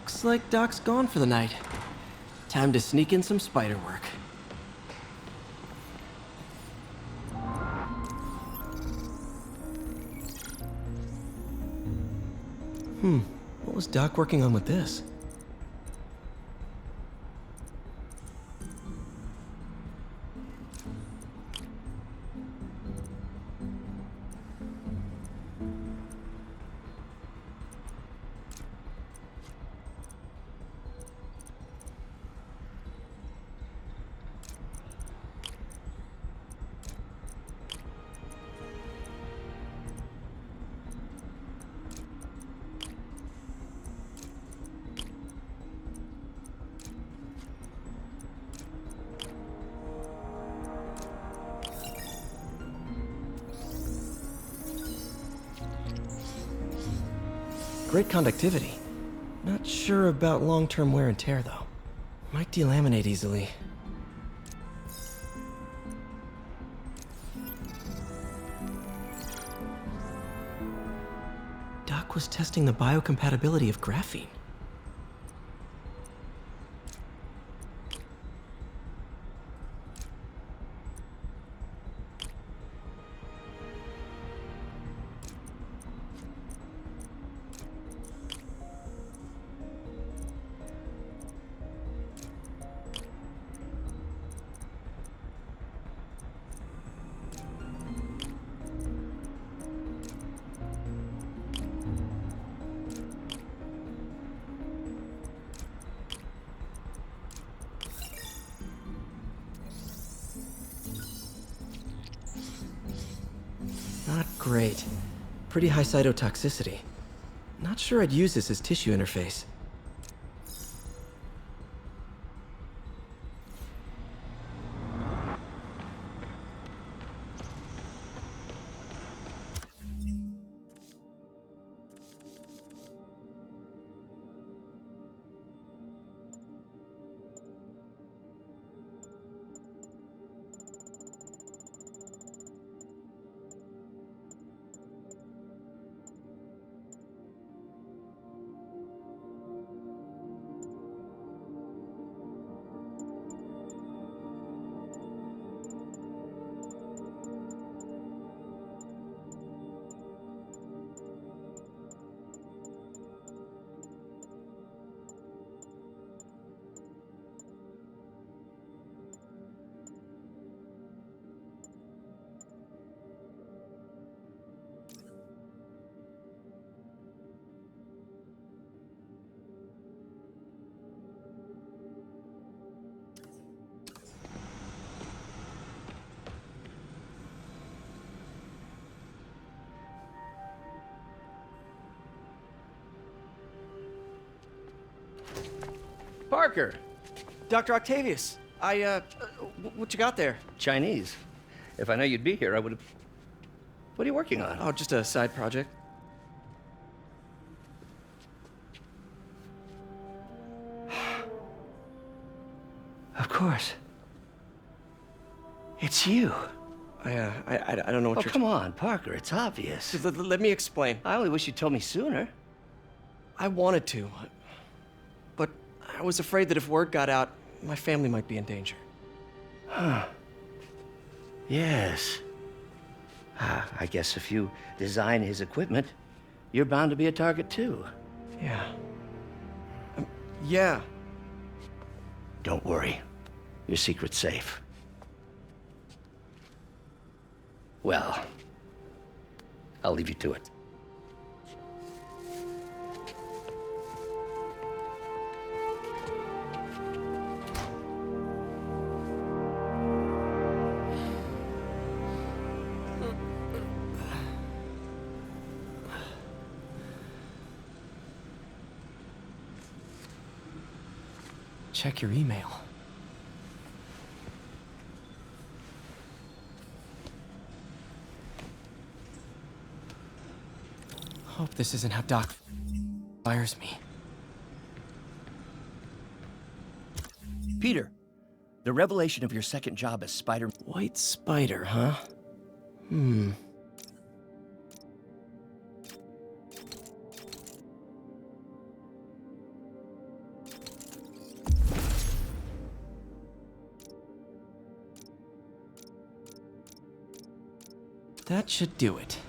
Looks like Doc's gone for the night. Time to sneak in some spider work. What was Doc working on with this? Great conductivity. Not sure about long-term wear and tear, though. Might delaminate easily. Doc was testing the biocompatibility of graphene. Not great. Pretty high cytotoxicity. Not sure I'd use this as tissue interface. Parker! Dr. Octavius, what you got there? Chinese. If I know you'd be here, I would have... What are you working on? Oh, just a side project. Of course. It's you. I don't know what Oh, you're... come on, Parker, it's obvious. Let me explain. I only wish you'd told me sooner. I wanted to, but I was afraid that if word got out, my family might be in danger. Yes. I guess if you design his equipment, you're bound to be a target too. Yeah. Yeah. Don't worry. Your secret's safe. Well, I'll leave you to it. Check your email. Hope this isn't how Doc fires me. Peter, the revelation of your second job as Spider... White spider, huh? That should do it.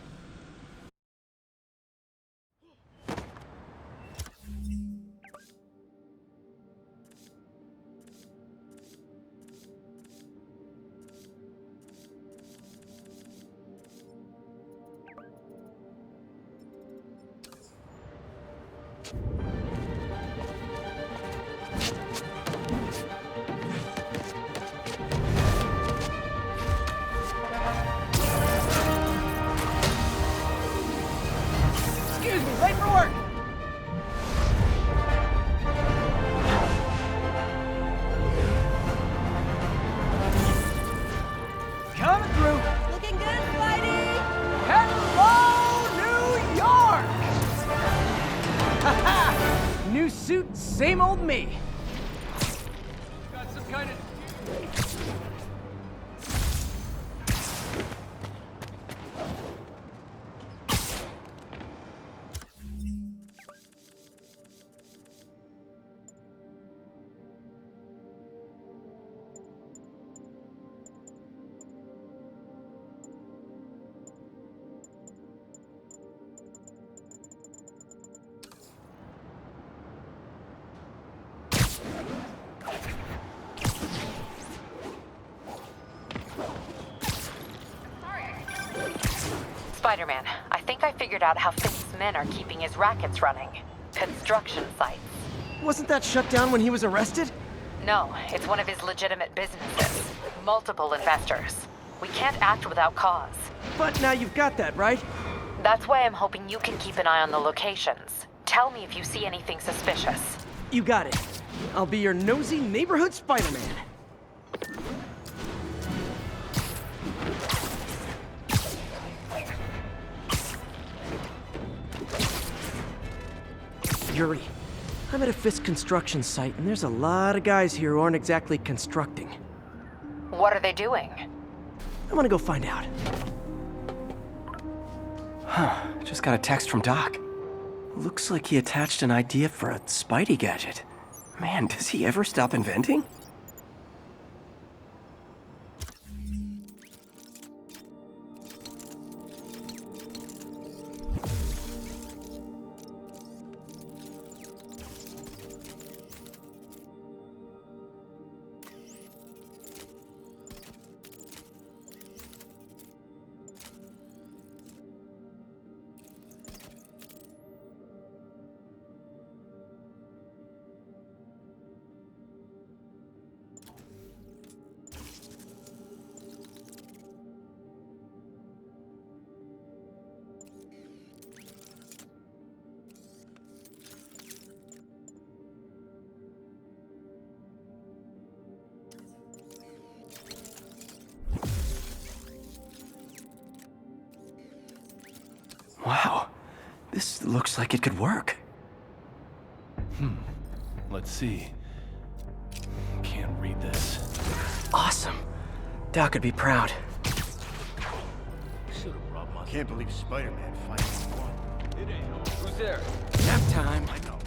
Excuse me, late for work! Coming through! Looking good, Spidey! Hello, New York! Ha-ha! New suit, same old me. Got some kind of... Spider-Man, I think I figured out how Fisk's men are keeping his rackets running. Construction sites. Wasn't that shut down when he was arrested? No, it's one of his legitimate businesses. Multiple investors. We can't act without cause. But now you've got that, right? That's why I'm hoping you can keep an eye on the locations. Tell me if you see anything suspicious. You got it. I'll be your nosy neighborhood Spider-Man. Yuri, I'm at a Fisk construction site, and there's a lot of guys here who aren't exactly constructing. What are they doing? I want to go find out. Just got a text from Doc. Looks like he attached an idea for a Spidey gadget. Man, does he ever stop inventing? Wow, this looks like it could work. Let's see. Can't read this. Awesome. Doc would be proud. Can't believe Spider-Man finally won. Who's there? Nap time. I know.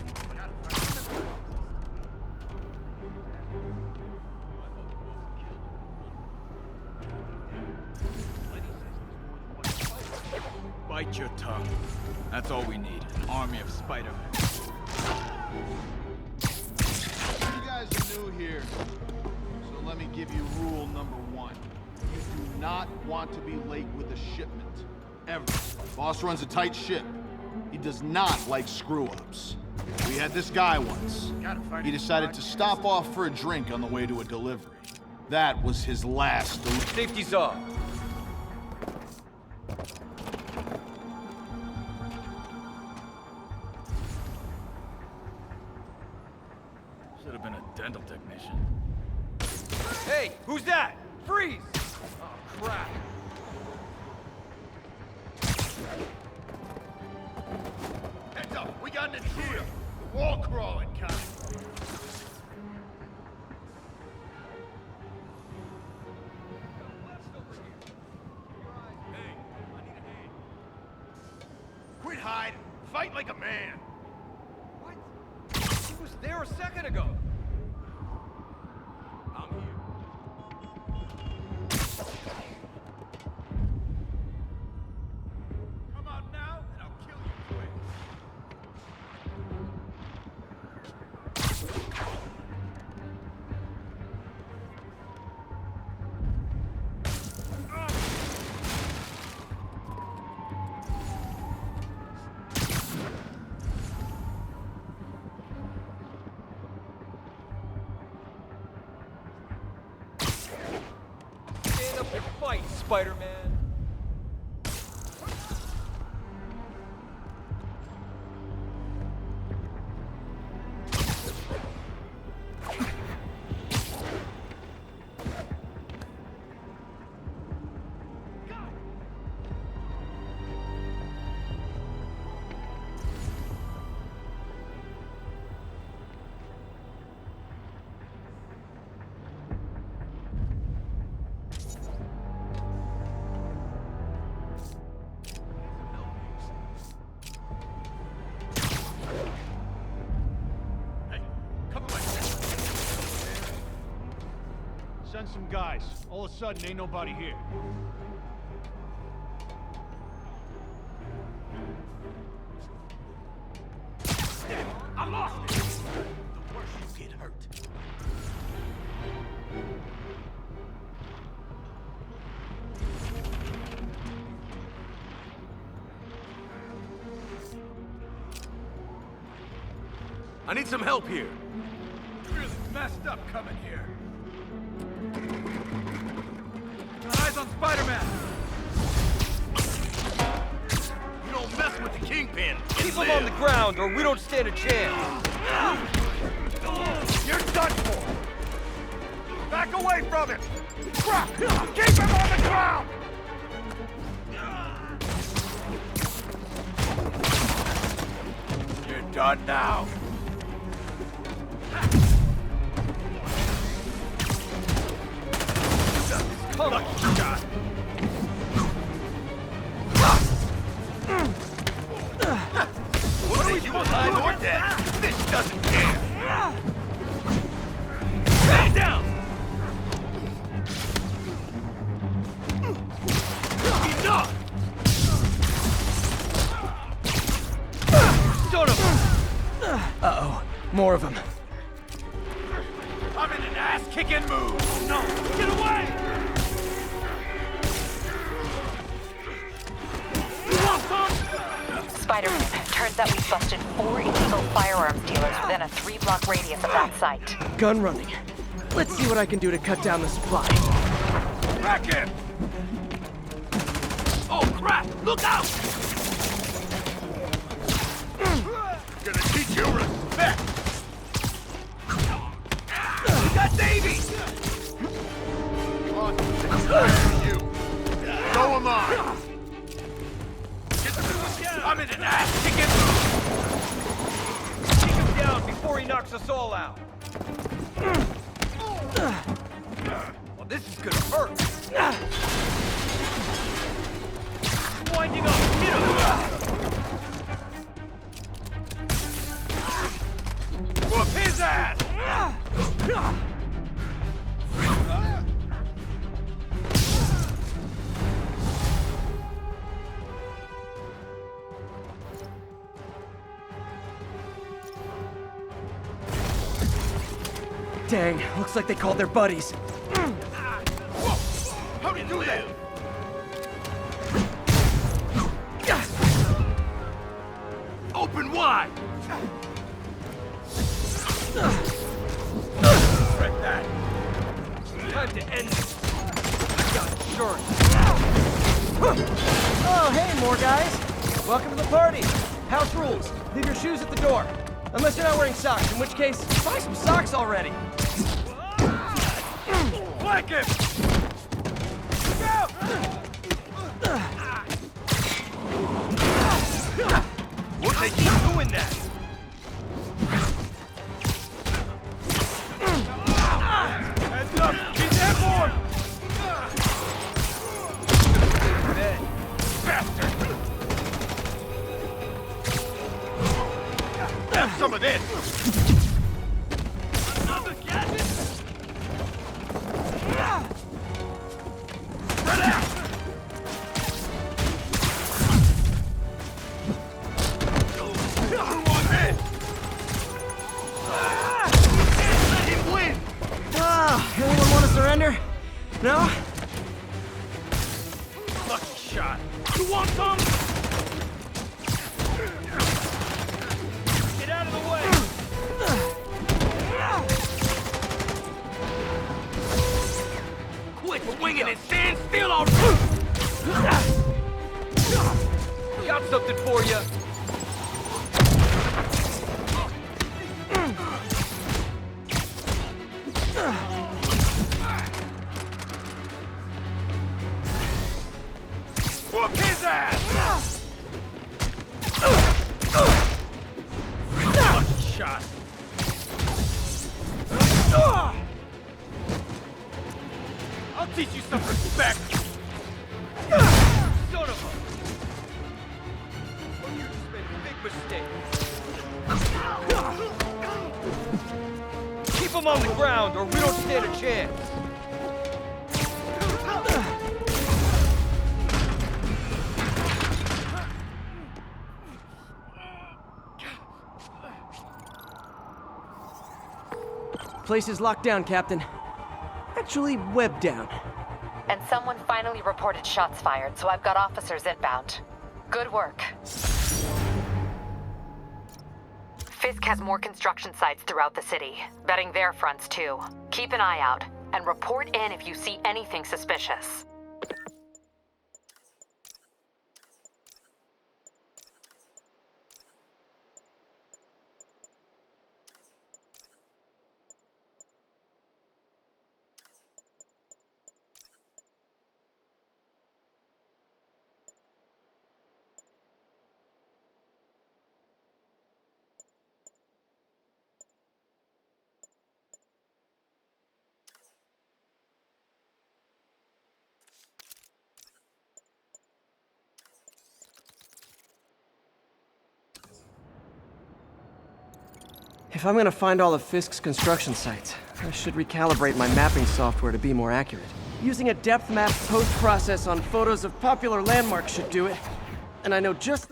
Bite your tongue. That's all we need. An army of Spider-Men. You guys are new here, so let me give you rule number one. You do not want to be late with a shipment. Ever. Boss runs a tight ship. He does not like screw-ups. We had this guy once. He decided to stop off for a drink on the way to a delivery. That was his last delivery. Safety's off. Should have been a dental technician. Hey, who's that? Freeze! Oh, crap. Heads up, we got an intruder. Wall crawling, kind. Quit hiding. Fight like a man. What? He was there a second ago. I'm here. And fight, Spider-Man! Send some guys. All of a sudden, ain't nobody here. I lost it! The worse you get hurt. I need some help here. Really messed up coming here. Eyes on Spider-Man! You don't mess with the Kingpin! Keep him on the ground, or we don't stand a chance. You're done for! Back away from him! Crap! Keep him on the ground! You're done now. Lucky shot! What are you alive or dead? This doesn't care. Stand down! Enough! Son of a... Uh-oh. More of them. I'm in an ass-kicking mood! No! Get away! You want some? Spider-Man, turns out we've busted 4 illegal firearms dealers within a 3-block radius of that site. Gun running. Let's see what I can do to cut down the supply. Back him! Oh, crap! Look out! Gonna teach you respect. We got Davey! You. So am I. I'm in an ass-kicking mood! Take him down before he knocks us all out. Well, this is gonna hurt. Winding up. Hit him. Whoop his ass! Dang, looks like they called their buddies. How'd he do that? Open wide! Break that! Time to end this. I got insurance. Oh, hey, more guys. Welcome to the party. House rules. Leave your shoes at the door. Unless you're not wearing socks, in which case, buy some socks already. Flank him! Would they keep doing that? Heads up! He's airborne! Dead. Bastard! Have some of this! Another gadget! Spread out! One hit! Can't let him win! Ah, anyone want to surrender? No? Lucky shot! You want some? Get out of the way. like we're winging it. Stand still already! Got something for you. Whoop his ass! Lucky shot. I'll teach you some respect. Son of a... Well, you just made a big mistake. Keep him on the ground, or we don't stand a chance. Place is locked down, Captain. Actually, webbed down. And someone finally reported shots fired, so I've got officers inbound. Good work. Fisk has more construction sites throughout the city, betting their fronts too. Keep an eye out, and report in if you see anything suspicious. If I'm gonna find all of Fisk's construction sites, I should recalibrate my mapping software to be more accurate. Using a depth map post-process on photos of popular landmarks should do it. And I know just...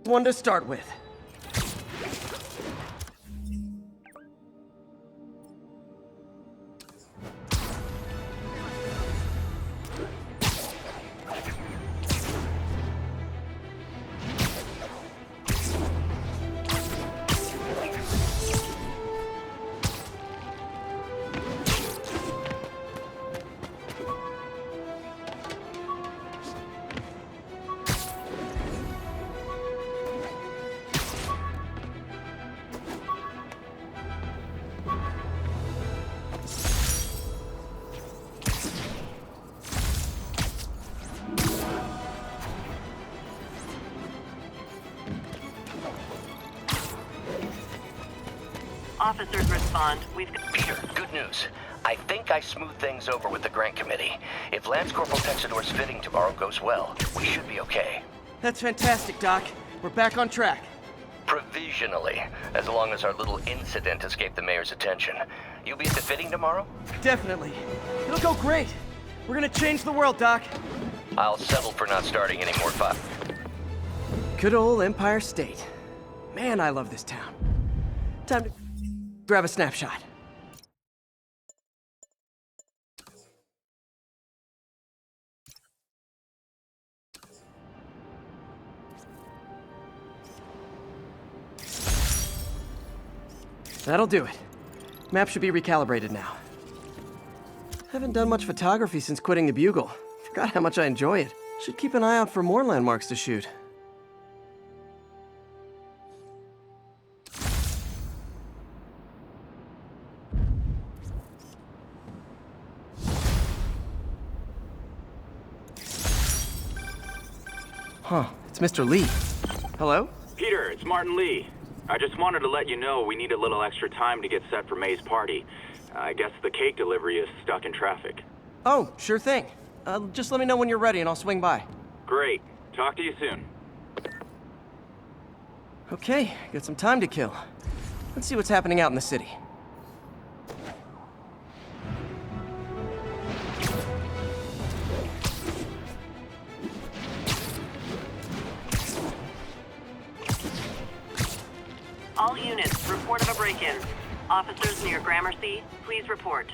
one to start with. Officers respond. We've got... Peter, good news. I think I smoothed things over with the grant committee. If Lance Corporal Texador's fitting tomorrow goes well, we should be okay. That's fantastic, Doc. We're back on track. Provisionally, as long as our little incident escaped the mayor's attention. You'll be at the fitting tomorrow? Definitely. It'll go great. We're gonna change the world, Doc. I'll settle for not starting any more fire. Good old Empire State. Man, I love this town. Time to grab a snapshot. That'll do it. Map should be recalibrated now. Haven't done much photography since quitting the Bugle. Forgot how much I enjoy it. Should keep an eye out for more landmarks to shoot. Huh, it's Mr. Lee. Hello? Peter, it's Martin Lee. I just wanted to let you know we need a little extra time to get set for May's party. I guess the cake delivery is stuck in traffic. Oh, sure thing. Just let me know when you're ready and I'll swing by. Great. Talk to you soon. Okay, got some time to kill. Let's see what's happening out in the city. report of a break-in. Officers near Gramercy, please report.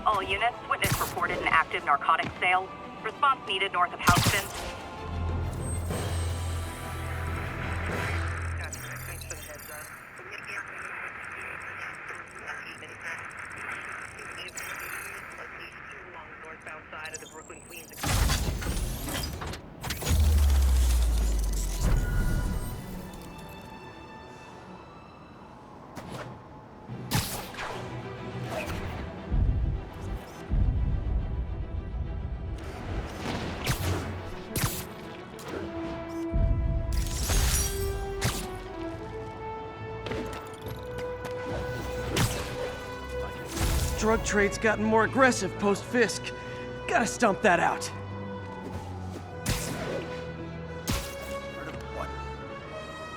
All units, witness reported an active narcotics sale. Response needed north of Houston. Drug trade's gotten more aggressive post-Fisk. Gotta stomp that out.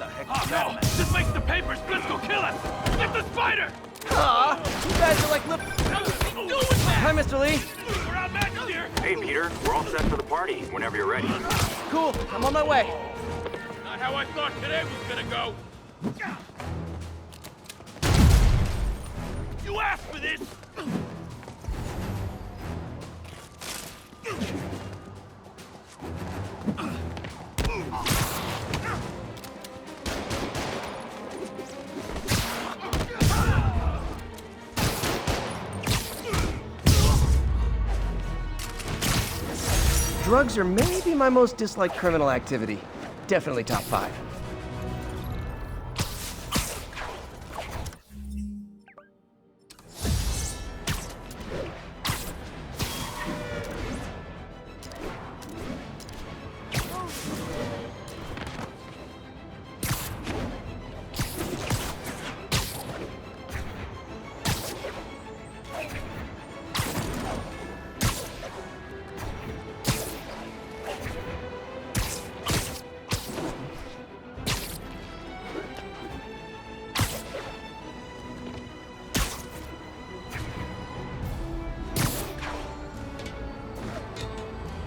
Oh no! This makes the papers! Let's go kill us! Get the spider! Aw, you guys are like lip... Hi, Mr. Lee. We're outmatched here! Hey, Peter, we're all set for the party whenever you're ready. Cool, I'm on my way. Not how I thought today was gonna go. You asked for this! Drugs are maybe my most disliked criminal activity. Definitely top 5.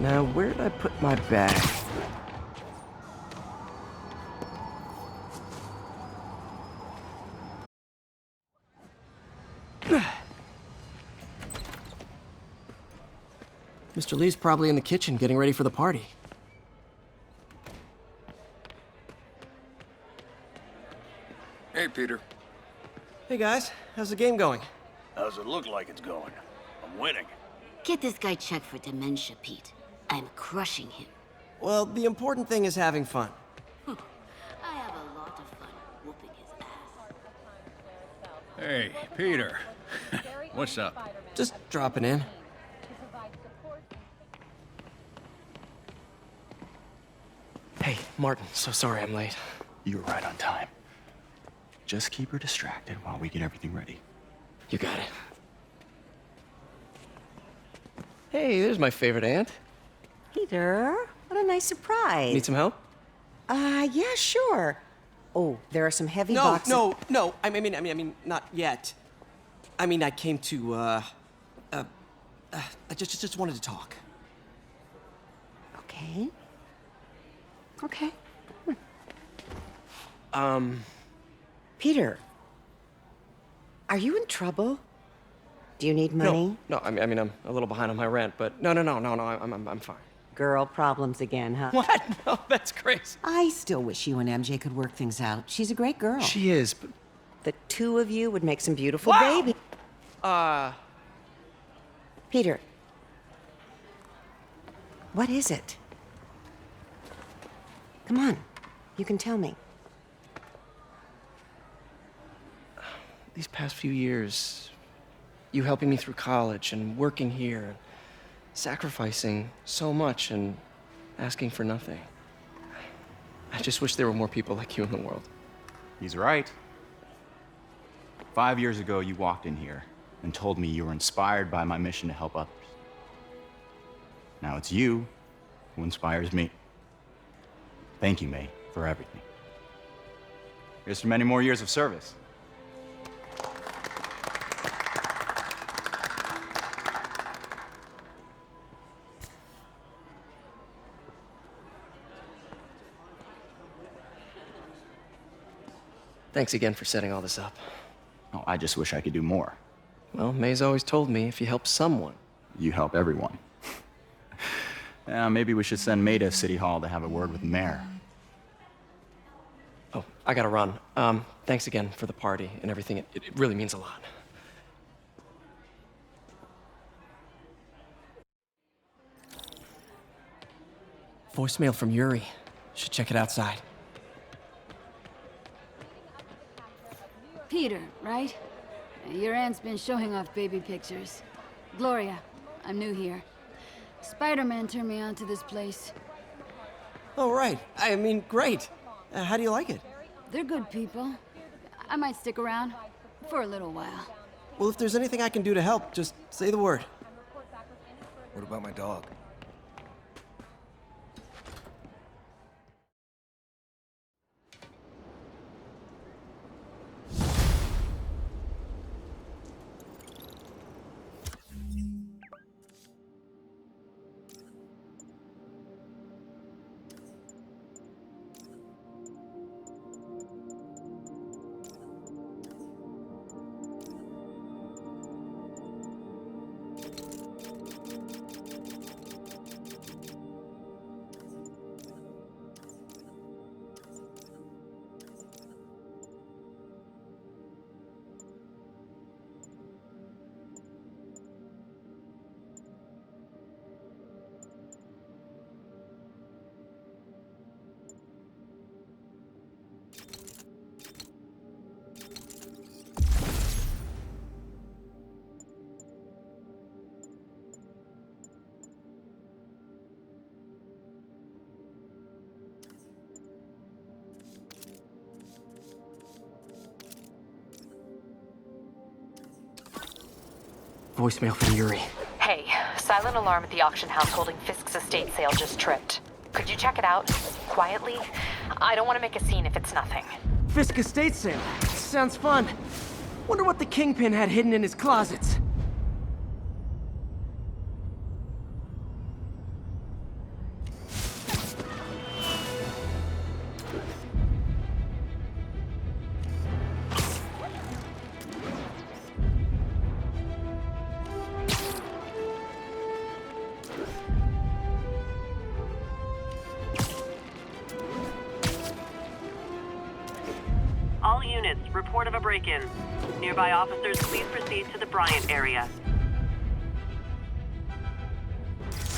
Now, where did I put my bag? Mr. Lee's probably in the kitchen getting ready for the party. Hey, Peter. Hey guys, how's the game going? How's it look like it's going? I'm winning. Get this guy checked for dementia, Pete. I'm crushing him. Well, the important thing is having fun. I have a lot of fun whooping his ass. Hey, Peter. What's up? Just dropping in. Hey, Martin, so sorry I'm late. You were right on time. Just keep her distracted while we get everything ready. You got it. Hey, there's my favorite aunt. Peter, what a nice surprise. Need some help? Yeah, sure. Oh, there are some heavy boxes. No. I mean, not yet. I mean, I came to, I just wanted to talk. Okay. Okay. Peter, are you in trouble? Do you need money? No, I mean, I'm a little behind on my rent, but no, I'm fine. Girl problems again, huh? What? No, that's crazy. I still wish you and MJ could work things out. She's a great girl. She is, but... The two of you would make some beautiful Wow! baby. Peter. What is it? Come on. You can tell me. These past few years, you helping me through college and working here, sacrificing so much and asking for nothing. I just wish there were more people like you in the world. He's right. 5 years ago, you walked in here and told me you were inspired by my mission to help others. Now it's you who inspires me. Thank you, May, for everything. Here's to many more years of service. Thanks again for setting all this up. Oh, I just wish I could do more. Well, May's always told me if you help someone, You help everyone. Maybe we should send May to City Hall to have a word with the mayor. Oh, I gotta run. Thanks again for the party and everything. It really means a lot. Voicemail from Yuri. Should check it outside. Peter, right? Your aunt's been showing off baby pictures. Gloria, I'm new here. Spider-Man turned me on to this place. Oh, right. I mean, great. How do you like it? They're good people. I might stick around for a little while. Well, if there's anything I can do to help, just say the word. What about my dog? Voicemail from Yuri. Hey, silent alarm at the auction house holding Fisk's estate sale just tripped. Could you check it out? Quietly? I don't want to make a scene if it's nothing. Fisk estate sale. Sounds fun. Wonder what the Kingpin had hidden in his closets. All units, report of a break-in. Nearby officers, please proceed to the Bryant area.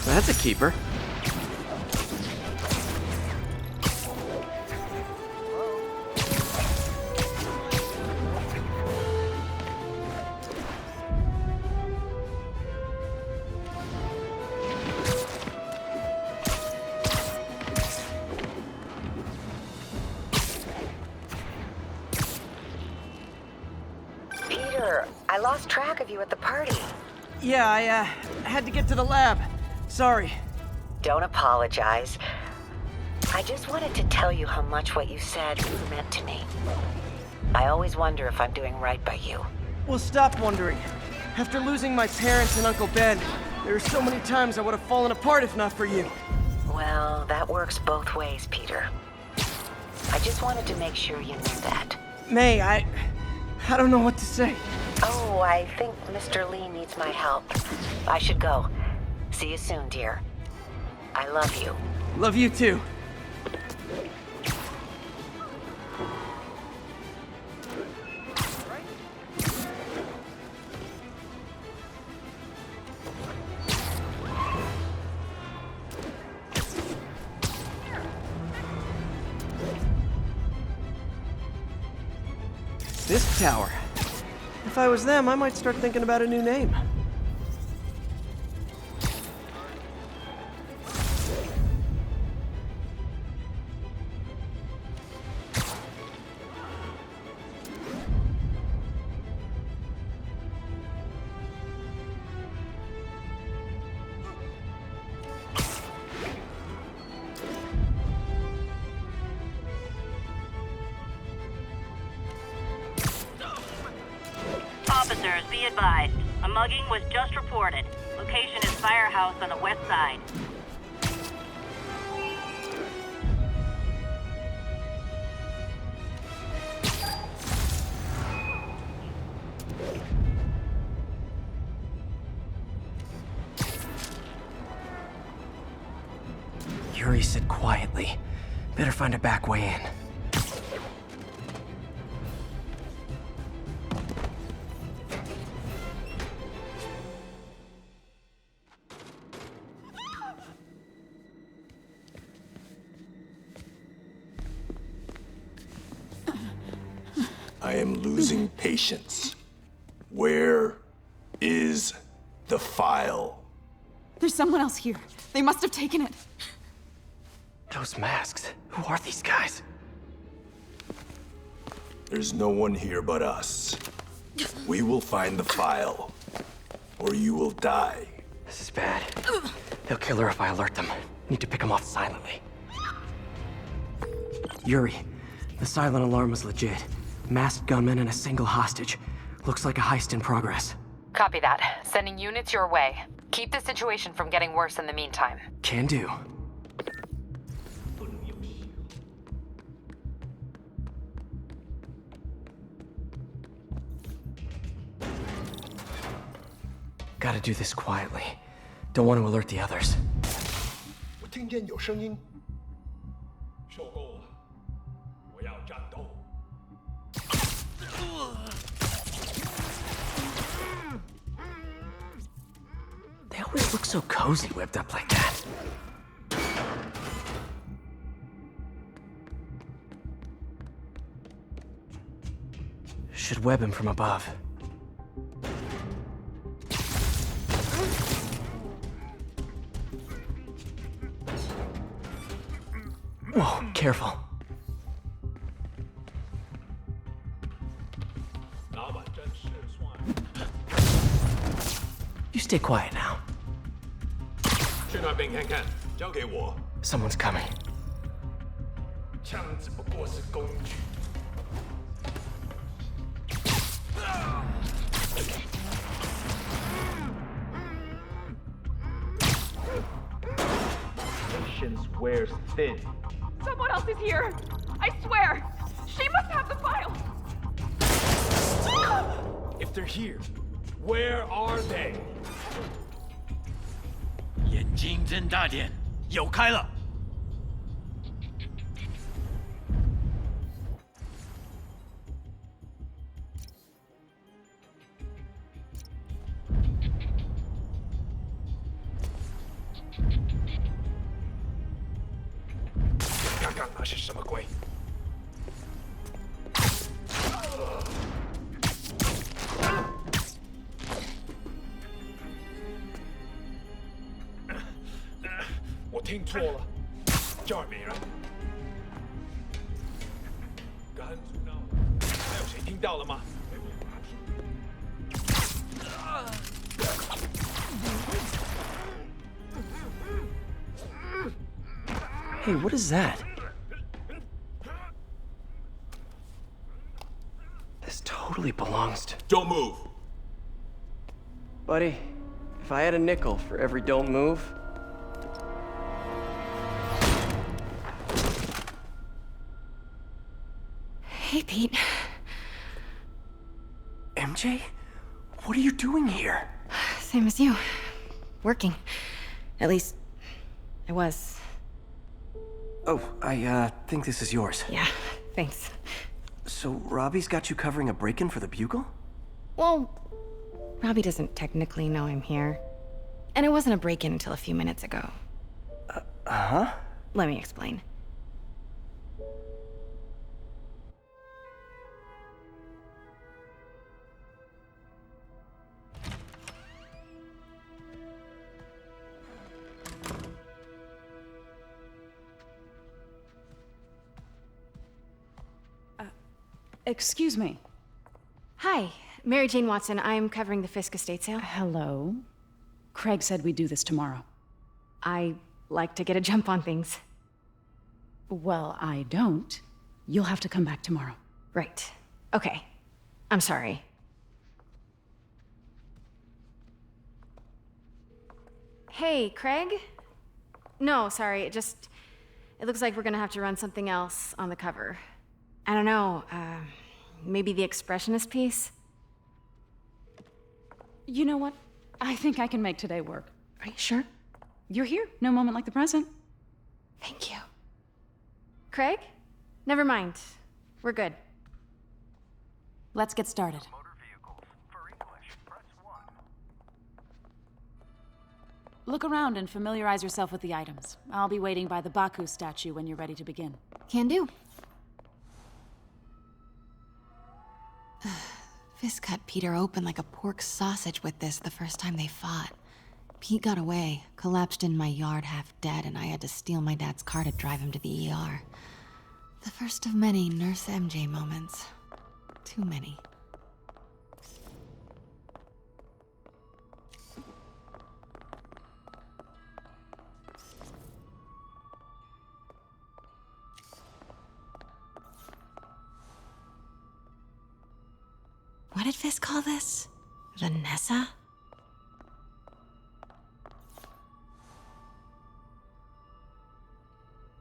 That's a keeper. Peter, I lost track of you at the party. Yeah, I had to get to the lab. Sorry. Don't apologize. I just wanted to tell you how much what you said meant to me. I always wonder if I'm doing right by you. Well, stop wondering. After losing my parents and Uncle Ben, there are so many times I would have fallen apart if not for you. Well, that works both ways, Peter. I just wanted to make sure you knew that. May, I don't know what to say. Oh, I think Mr. Lee needs my help. I should go. See you soon, dear. I love you. Love you too. This tower. If I was them, I might start thinking about a new name. Officers, be advised. A mugging was just reported. Location is Firehouse on the west side. sit quietly. Better find a back way in. I am losing patience. Where is the file? There's someone else here. They must have taken it. Those masks. Who are these guys? There's no one here but us. We will find the file, or you will die. This is bad. They'll kill her if I alert them. Need to pick them off silently. Yuri, the silent alarm was legit. Masked gunmen and a single hostage. Looks like a heist in progress. Copy that. Sending units your way. Keep the situation from getting worse in the meantime. Can do. Gotta do this quietly. Don't want to alert the others. 我听见有声音。受够了，我要战斗。 They always look so cozy whipped up like that. Should web him from above. Whoa, careful. You stay quiet now. 去那边看看，交给我。 Someone's coming. 枪只不过是工具。 Patience wears thin. Someone else is here. I swear. She must have the file. If they're here, where are they? 眼睛睁大点，有开了。看看那是什么鬼？ 我听错了，这儿没人。赶住闹！还有谁听到了吗？ Hey, what is that? This totally belongs to... Don't move! Buddy, if I had a nickel for every don't move... Hey, Pete. MJ? What are you doing here? Same as you. Working. At least, I was. Oh, I think this is yours. Yeah, thanks. So Robbie's got you covering a break-in for the Bugle? Well, Robbie doesn't technically know I'm here. And it wasn't a break-in until a few minutes ago. Uh-huh? Let me explain. Excuse me. Hi, Mary Jane Watson. I'm covering the Fisk estate sale. Hello. Craig said we'd do this tomorrow. I like to get a jump on things. Well, I don't. You'll have to come back tomorrow. Right. Okay. I'm sorry. Hey, Craig? No, sorry. It looks like we're gonna have to run something else on the cover. I don't know, maybe the expressionist piece? You know what? I think I can make today work. Are you sure? You're here. No moment like the present. Thank you. Craig? Never mind. We're good. Let's get started. Look around and familiarize yourself with the items. I'll be waiting by the Baku statue when you're ready to begin. Can do. Fisk cut Peter open like a pork sausage with this the first time they fought. Pete got away, collapsed in my yard half dead, and I had to steal my dad's car to drive him to the ER. The first of many Nurse MJ moments. Too many. What did Fisk call this? Vanessa?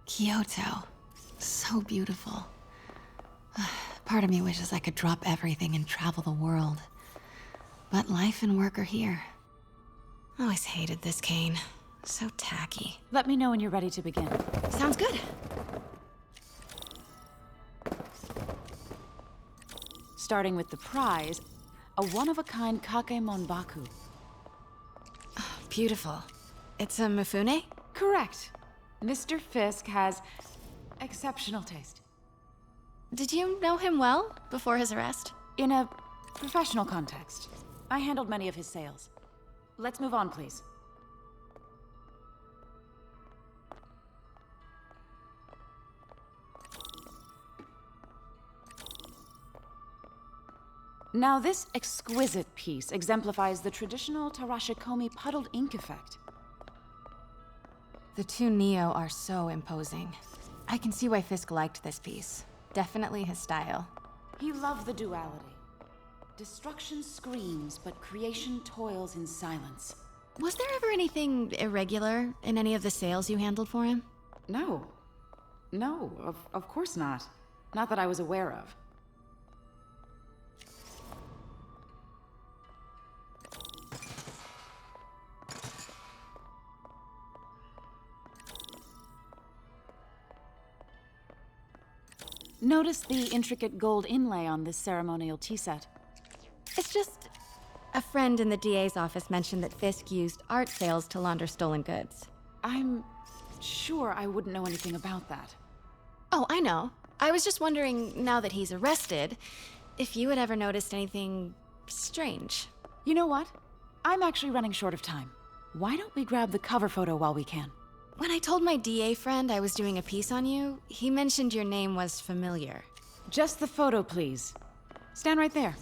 Kyoto. So beautiful. Part of me wishes I could drop everything and travel the world. But life and work are here. Always hated this cane. So tacky. Let me know when you're ready to begin. Sounds good. Starting with the prize, a one-of-a-kind Kakemon Baku. Beautiful. It's a Mifune? Correct. Mr. Fisk has exceptional taste. Did you know him well before his arrest? In a professional context. I handled many of his sales. Let's move on, please. Now, this exquisite piece exemplifies the traditional Tarashikomi puddled ink effect. The two Neo are so imposing. I can see why Fisk liked this piece. Definitely his style. He loved the duality. Destruction screams, but creation toils in silence. Was there ever anything irregular in any of the sales you handled for him? No. No, of course not. Not that I was aware of. Notice the intricate gold inlay on this ceremonial tea set. It's just... a friend in the DA's office mentioned that Fisk used art sales to launder stolen goods. I'm sure I wouldn't know anything about that. Oh, I know. I was just wondering, now that he's arrested, if you had ever noticed anything strange. You know what? I'm actually running short of time. Why don't we grab the cover photo while we can? When I told my DA friend I was doing a piece on you, he mentioned your name was familiar. Just the photo, please. Stand right there.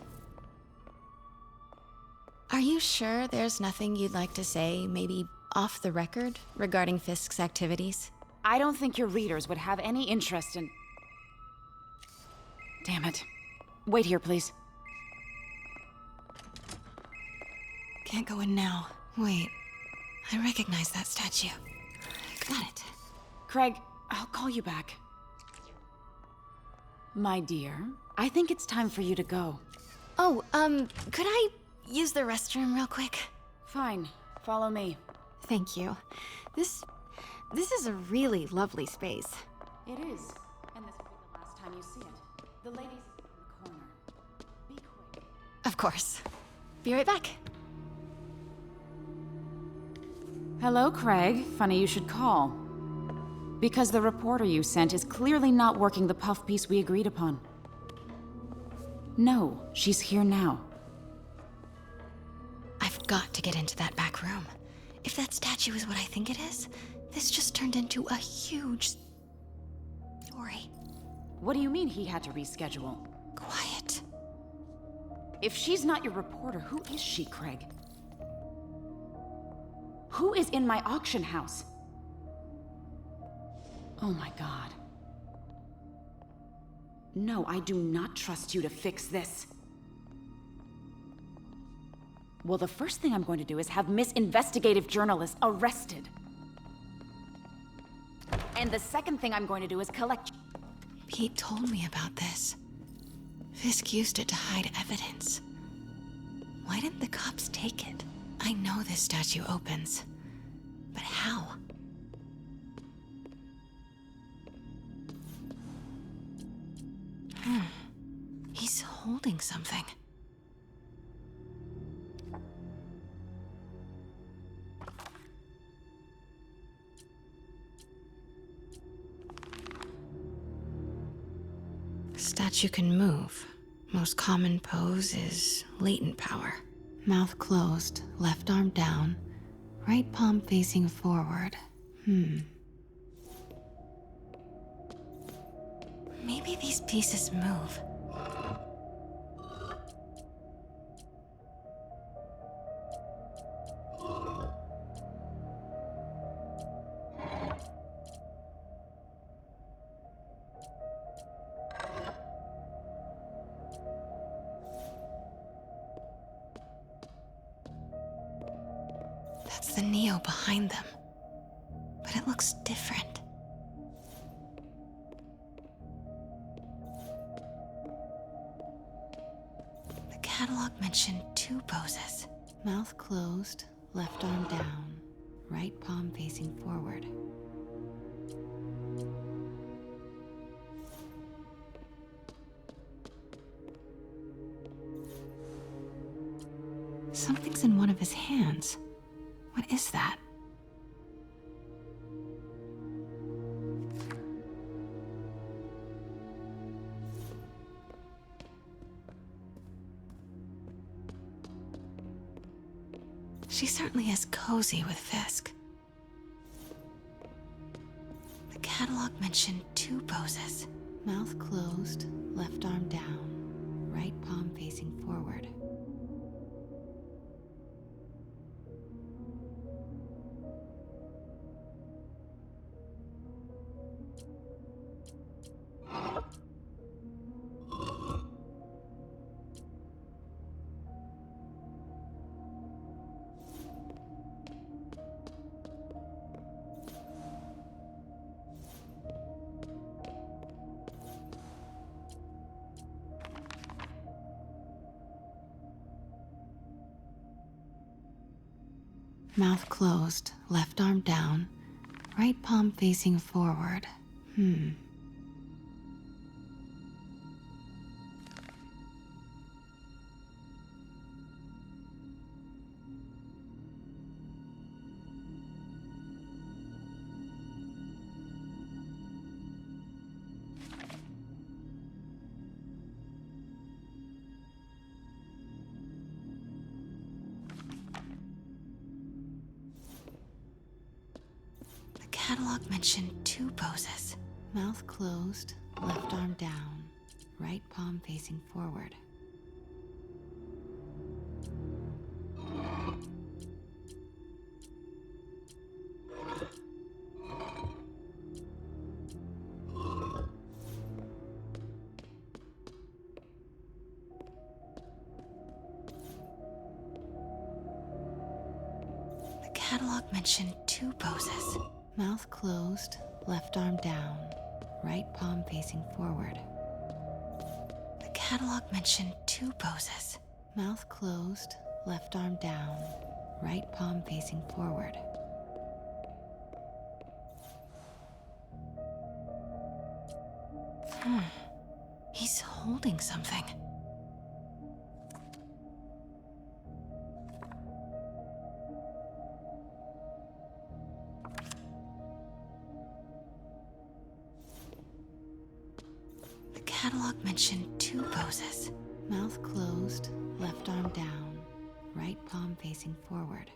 Are you sure there's nothing you'd like to say, maybe off the record, regarding Fisk's activities? I don't think your readers would have any interest in... Damn it. Wait here, please. Can't go in now. Wait. I recognize that statue. Got it. Craig, I'll call you back. My dear, I think it's time for you to go. Oh, could I use the restroom real quick? Fine. Follow me. Thank you. This is a really lovely space. It is. And this will be the last time you see it. The ladies in the corner. Be quick. Of course. Be right back. Hello, Craig. Funny you should call. Because the reporter you sent is clearly not working the puff piece we agreed upon. No, she's here now. I've got to get into that back room. If that statue is what I think it is, this just turned into a huge story. What do you mean he had to reschedule? Quiet. If she's not your reporter, who is she, Craig? Who is in my auction house? Oh my God. No, I do not trust you to fix this. Well, the first thing I'm going to do is have Miss Investigative Journalist arrested. And the second thing I'm going to do is collect... Pete told me about this. Fisk used it to hide evidence. Why didn't the cops take it? I know this statue opens. But how? holding something. Statue can move. Most common pose is latent power. Mouth closed, left arm down, right palm facing forward. Maybe these pieces move. That's the Neo behind them. But it looks different. The catalog mentioned 2 poses. Mouth closed, left arm down, right palm facing forward. Something's in one of his hands. What is that? She certainly is cozy with Fisk. The catalog mentioned 2 poses. Mouth closed, left arm down, right palm facing forward. Mouth closed, left arm down, right palm facing forward. The catalog mentioned 2 poses. Mouth closed, left arm down, right palm facing forward. The catalog mentioned 2 poses. Mouth closed, left arm down, right palm facing forward. The catalog mentioned 2 poses. Mouth closed, left arm down, right palm facing forward. He's holding something. The catalog mentioned 2 poses. Mouth closed, left arm down, right palm facing forward.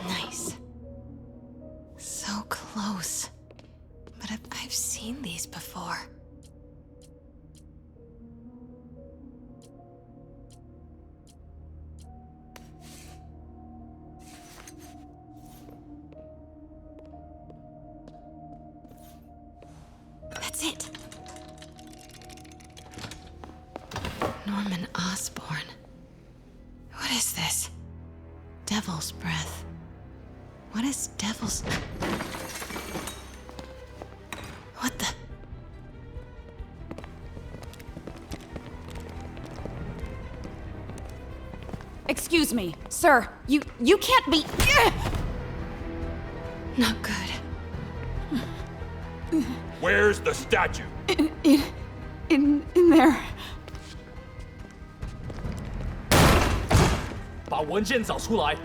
Nice. So close. But I've seen these before. Devil's breath. What is devil's... What the... Excuse me, sir. You can't be... Not good. Where's the statue? In there. 把文件找出来。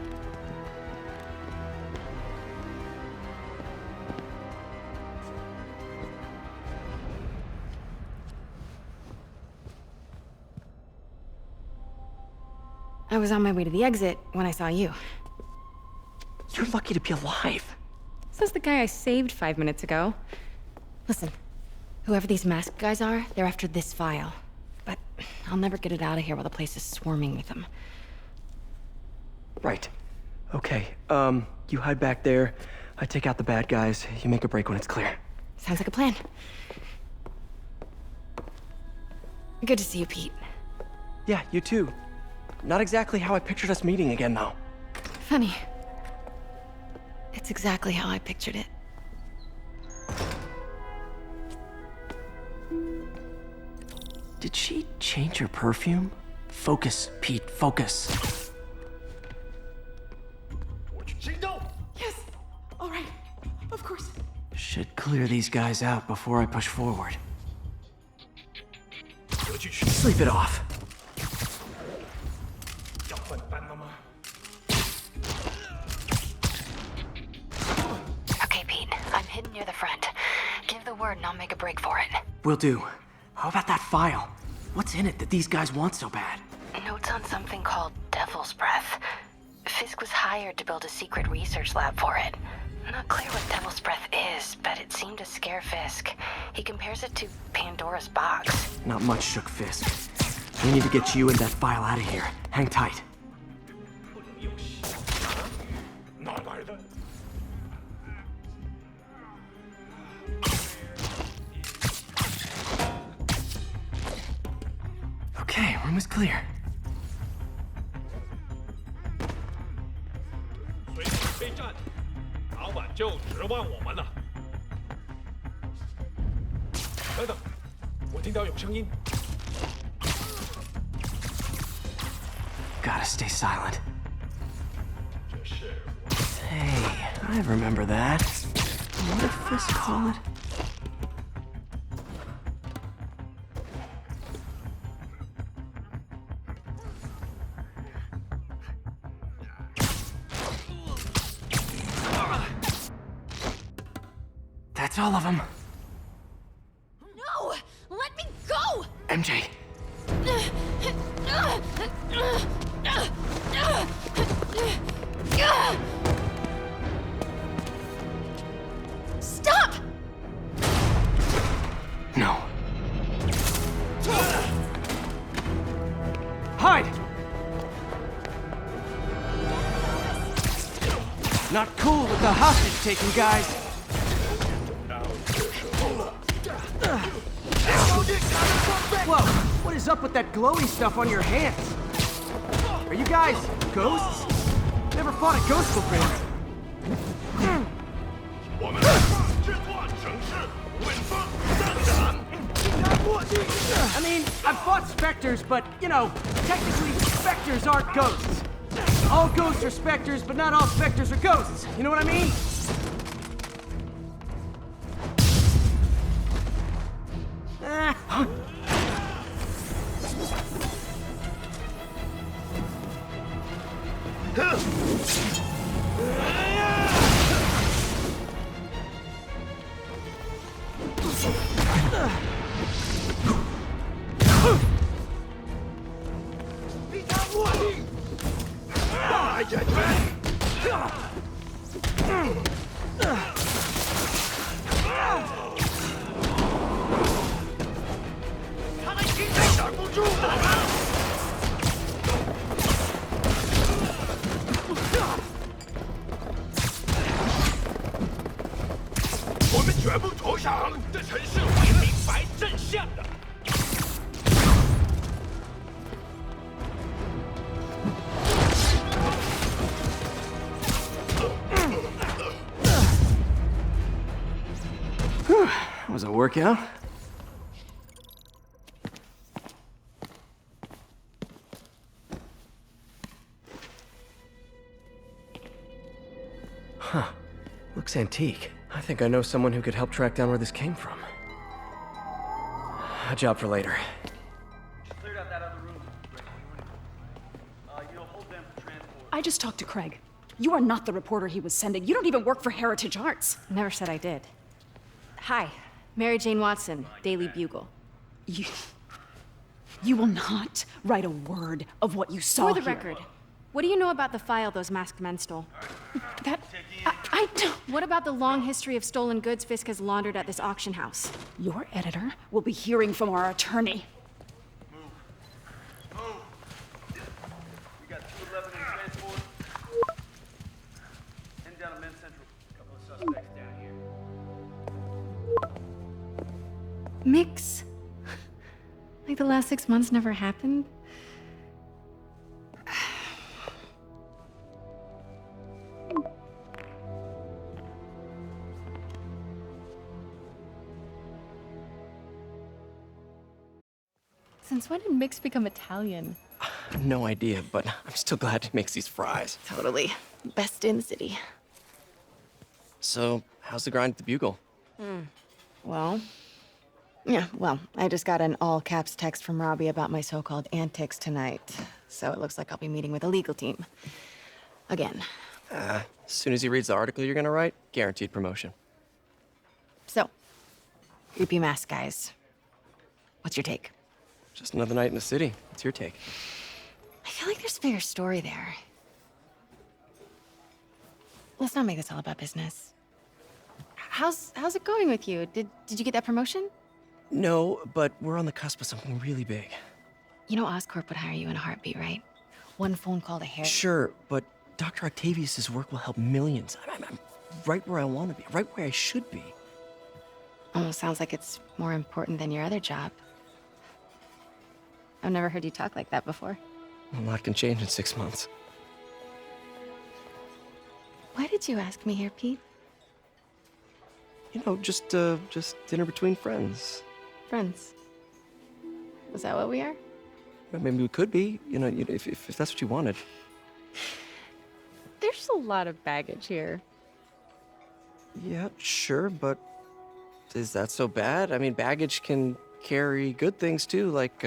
I was on my way to the exit when I saw you. You're lucky to be alive. Says the guy I saved 5 minutes ago. Listen, whoever these masked guys are, they're after this file. But I'll never get it out of here while the place is swarming with them. Right. Okay, you hide back there. I take out the bad guys. You make a break when it's clear. Sounds like a plan. Good to see you, Pete. Yeah, you too. Not exactly how I pictured us meeting again, though. Funny. It's exactly how I pictured it. Did she change her perfume? Focus, Pete, focus. Yes. All right. Of course. Should clear these guys out before I push forward. Sleep it off. Okay, Pete. I'm hidden near the front. Give the word and I'll make a break for it. Will do. How about that file? What's in it that these guys want so bad? Notes on something called Devil's Breath. Fisk was hired to build a secret research lab for it. Not clear what Devil's Breath is, but it seemed to scare Fisk. He compares it to Pandora's box. Not much shook Fisk. We need to get you and that file out of here. Hang tight. Okay, room is clear. 随时备战，早晚就指望我们了。等等，我听到有声音。 Gotta stay silent. Hey, I remember that. What did Fisk call it? That's all of them. No! Let me go! MJ. Stop! No. Hide! Not cool with the hostage taking, guys. Whoa, what is up with that glowy stuff on your hands? Are you guys ghosts? Never fought a ghost before. I mean, I've fought specters, but, you know, technically specters aren't ghosts. All ghosts are specters, but not all specters are ghosts. You know what I mean? Whew, that was a workout. Huh. Looks antique. I think I know someone who could help track down where this came from. A job for later. I just talked to Craig. You are not the reporter he was sending. You don't even work for Heritage Arts. Never said I did. Hi, Mary Jane Watson, Daily Bugle. You will not write a word of what you saw For the here. record, what do you know about the file those masked men stole? I don't... What about the long history of stolen goods Fisk has laundered at this auction house? Your editor will be hearing from our attorney. We got 211 in transport. Heading down to Men's Central. A couple of suspects down here. Mix? Like the last 6 months never happened? Since when did Mix become Italian? No idea, but I'm still glad he makes these fries. Totally. Best in the city. So, how's the grind at the Bugle? Well, I just got an all-caps text from Robbie about my so-called antics tonight. So it looks like I'll be meeting with the legal team. Again. As soon as he reads the article you're gonna write, guaranteed promotion. So, creepy mask guys. What's your take? Just another night in the city. What's your take? I feel like there's a bigger story there. Let's not make this all about business. How's it going with you? Did you get that promotion? No, but we're on the cusp of something really big. You know Oscorp would hire you in a heartbeat, right? One phone call to Harry. Sure, but Dr. Octavius's work will help millions. I'm right where I want to be, right where I should be. Almost sounds like it's more important than your other job. I've never heard you talk like that before. A lot can change in 6 months. Why did you ask me here, Pete? You know, just dinner between friends. Friends. Is that what we are? Well, maybe we could be, if that's what you wanted. There's a lot of baggage here. Yeah, sure, but is that so bad? I mean, baggage can carry good things too, like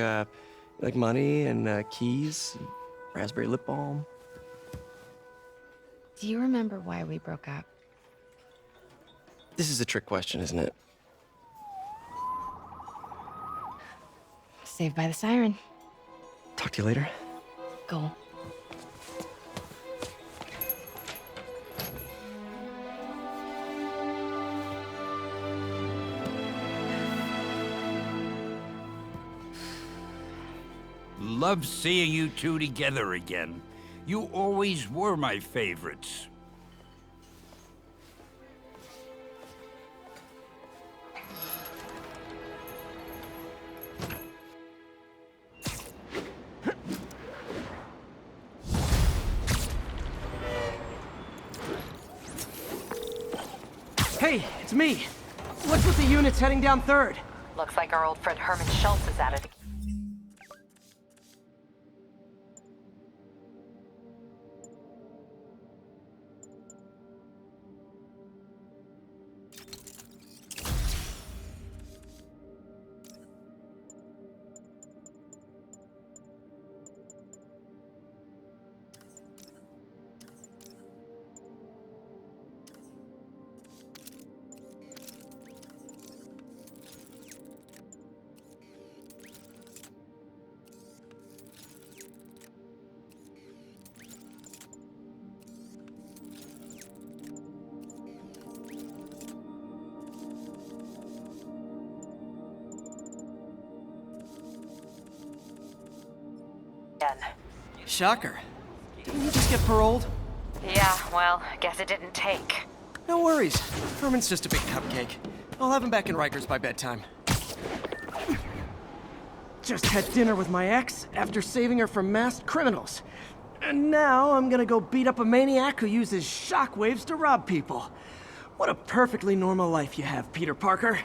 money and keys, and raspberry lip balm. Do you remember why we broke up? This is a trick question, isn't it? Saved by the siren. Talk to you later. Go. Love seeing you two together again. You always were my favorites. Hey, it's me. What's with the units heading down 3rd? Looks like our old friend Herman Schultz is at it. Shocker. Didn't you just get paroled? Yeah, well, guess it didn't take. No worries. Herman's just a big cupcake. I'll have him back in Rikers by bedtime. Just had dinner with my ex after saving her from masked criminals. And now I'm gonna go beat up a maniac who uses shockwaves to rob people. What a perfectly normal life you have, Peter Parker.